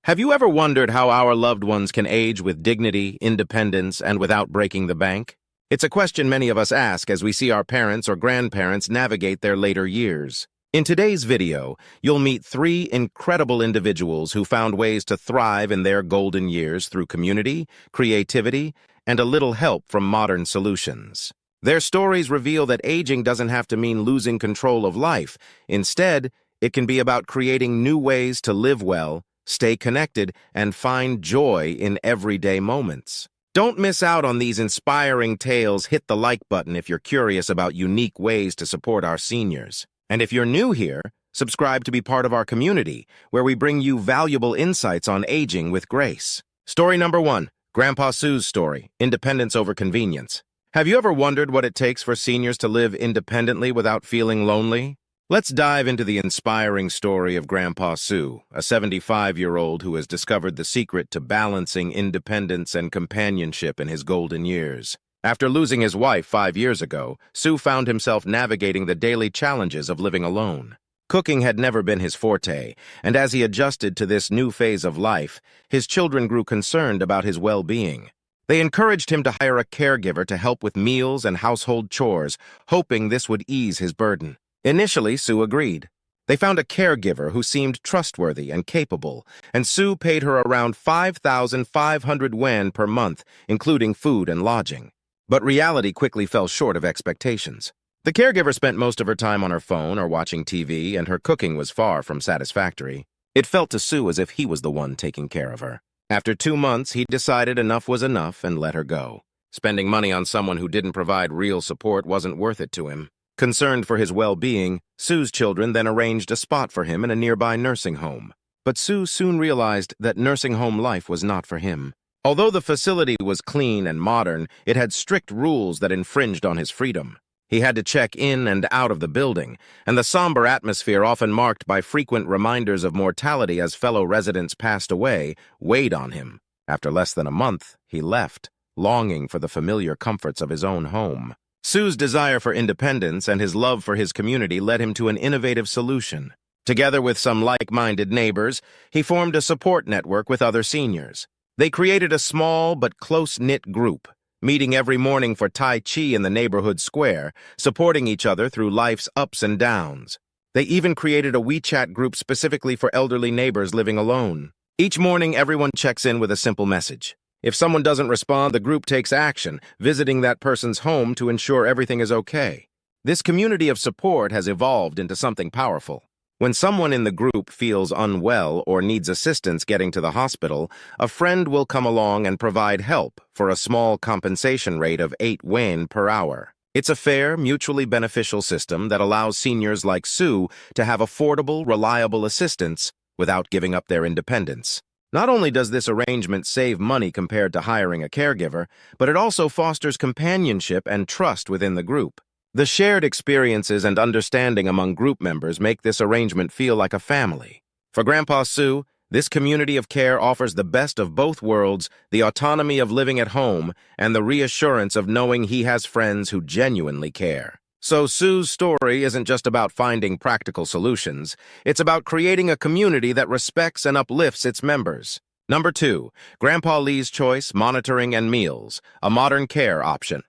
Have you ever wondered how our loved ones can age with dignity, independence, and without breaking the bank? It's a question many of us ask as we see our parents or grandparents navigate their later years. In today's video, you'll meet three incredible individuals who found ways to thrive in their golden years through community, creativity, and a little help from modern solutions. Their stories reveal that aging doesn't have to mean losing control of life. Instead, it can be about creating new ways to live well, stay connected, and find joy in everyday moments. Don't miss out on these inspiring tales. Hit the like button if you're curious about unique ways to support our seniors. And if you're new here, subscribe to be part of our community, where we bring you valuable insights on aging with grace. Story number 1, Grandpa Sue's story, independence over convenience. Have you ever wondered what it takes for seniors to live independently without feeling lonely? Let's dive into the inspiring story of Grandpa Sue, a 75-year-old who has discovered the secret to balancing independence and companionship in his golden years. After losing his wife 5 years ago, Sue found himself navigating the daily challenges of living alone. Cooking had never been his forte, and as he adjusted to this new phase of life, his children grew concerned about his well-being. They encouraged him to hire a caregiver to help with meals and household chores, hoping this would ease his burden. Initially, Sue agreed. They found a caregiver who seemed trustworthy and capable, and Sue paid her around 5,500 yuan per month, including food and lodging. But reality quickly fell short of expectations. The caregiver spent most of her time on her phone or watching TV, and her cooking was far from satisfactory. It felt to Sue as if he was the one taking care of her. After 2 months, he decided enough was enough and let her go. Spending money on someone who didn't provide real support wasn't worth it to him. Concerned for his well-being, Sue's children then arranged a spot for him in a nearby nursing home. But Sue soon realized that nursing home life was not for him. Although the facility was clean and modern, it had strict rules that infringed on his freedom. He had to check in and out of the building, and the somber atmosphere, often marked by frequent reminders of mortality as fellow residents passed away, weighed on him. After less than a month, he left, longing for the familiar comforts of his own home. Sue's desire for independence and his love for his community led him to an innovative solution. Together with some like-minded neighbors, he formed a support network with other seniors. They created a small but close-knit group, meeting every morning for Tai Chi in the neighborhood square, supporting each other through life's ups and downs. They even created a WeChat group specifically for elderly neighbors living alone. Each morning, everyone checks in with a simple message. If someone doesn't respond, the group takes action, visiting that person's home to ensure everything is okay. This community of support has evolved into something powerful. When someone in the group feels unwell or needs assistance getting to the hospital, a friend will come along and provide help for a small compensation rate of 8 yuan per hour. It's a fair, mutually beneficial system that allows seniors like Sue to have affordable, reliable assistance without giving up their independence. Not only does this arrangement save money compared to hiring a caregiver, but it also fosters companionship and trust within the group. The shared experiences and understanding among group members make this arrangement feel like a family. For Grandpa Sue, this community of care offers the best of both worlds, the autonomy of living at home and the reassurance of knowing he has friends who genuinely care. So Sue's story isn't just about finding practical solutions. It's about creating a community that respects and uplifts its members. Number 2, Grandpa Lee's Choice, Monitoring and Meals, a modern care option.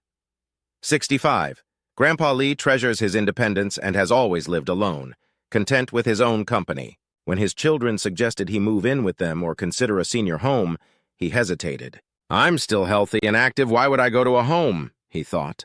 65. Grandpa Lee treasures his independence and has always lived alone, content with his own company. When his children suggested he move in with them or consider a senior home, he hesitated. "I'm still healthy and active, why would I go to a home?" he thought.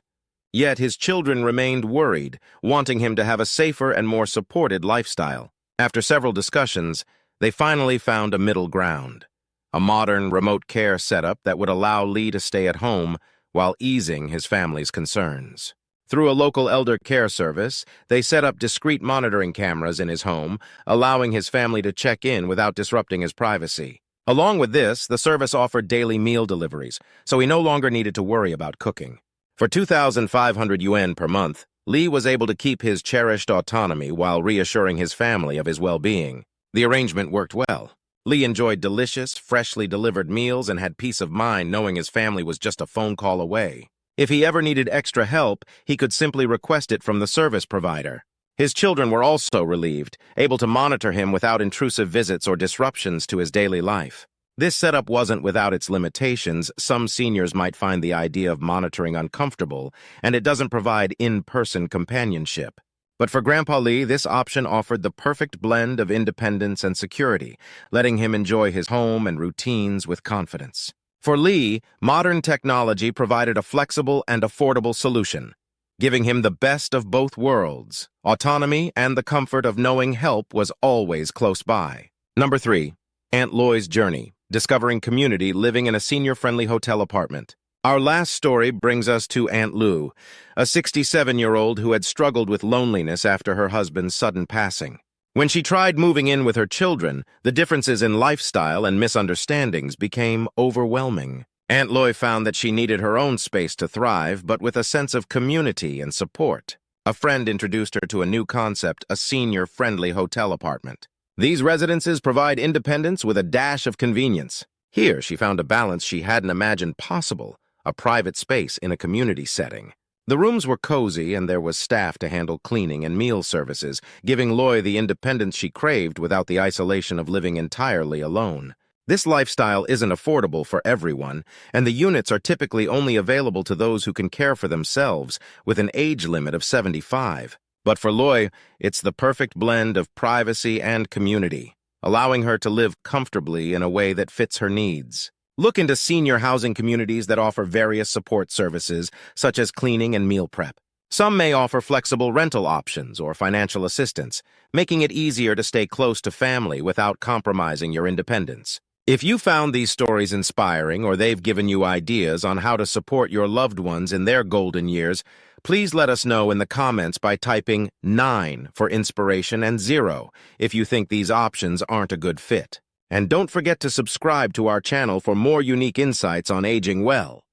Yet his children remained worried, wanting him to have a safer and more supported lifestyle. After several discussions, they finally found a middle ground, a modern remote care setup that would allow Lee to stay at home while easing his family's concerns. Through a local elder care service, they set up discreet monitoring cameras in his home, allowing his family to check in without disrupting his privacy. Along with this, the service offered daily meal deliveries, so he no longer needed to worry about cooking. For 2,500 yuan per month, Lee was able to keep his cherished autonomy while reassuring his family of his well-being. The arrangement worked well. Lee enjoyed delicious, freshly delivered meals and had peace of mind knowing his family was just a phone call away. If he ever needed extra help, he could simply request it from the service provider. His children were also relieved, able to monitor him without intrusive visits or disruptions to his daily life. This setup wasn't without its limitations. Some seniors might find the idea of monitoring uncomfortable, and it doesn't provide in-person companionship. But for Grandpa Lee, this option offered the perfect blend of independence and security, letting him enjoy his home and routines with confidence. For Lee, modern technology provided a flexible and affordable solution, giving him the best of both worlds, autonomy and the comfort of knowing help was always close by. Number 3. Aunt Loy's journey, discovering community living in a senior-friendly hotel apartment. Our last story brings us to Aunt Lou, a 67-year-old who had struggled with loneliness after her husband's sudden passing. When she tried moving in with her children, the differences in lifestyle and misunderstandings became overwhelming. Aunt Loy found that she needed her own space to thrive, but with a sense of community and support. A friend introduced her to a new concept, a senior-friendly hotel apartment. These residences provide independence with a dash of convenience. Here, she found a balance she hadn't imagined possible, a private space in a community setting. The rooms were cozy, and there was staff to handle cleaning and meal services, giving Loy the independence she craved without the isolation of living entirely alone. This lifestyle isn't affordable for everyone, and the units are typically only available to those who can care for themselves, with an age limit of 75. But for Loy, it's the perfect blend of privacy and community, allowing her to live comfortably in a way that fits her needs. Look into senior housing communities that offer various support services, such as cleaning and meal prep. Some may offer flexible rental options or financial assistance, making it easier to stay close to family without compromising your independence. If you found these stories inspiring or they've given you ideas on how to support your loved ones in their golden years, please let us know in the comments by typing 9 for inspiration and 0 if you think these options aren't a good fit. And don't forget to subscribe to our channel for more unique insights on aging well.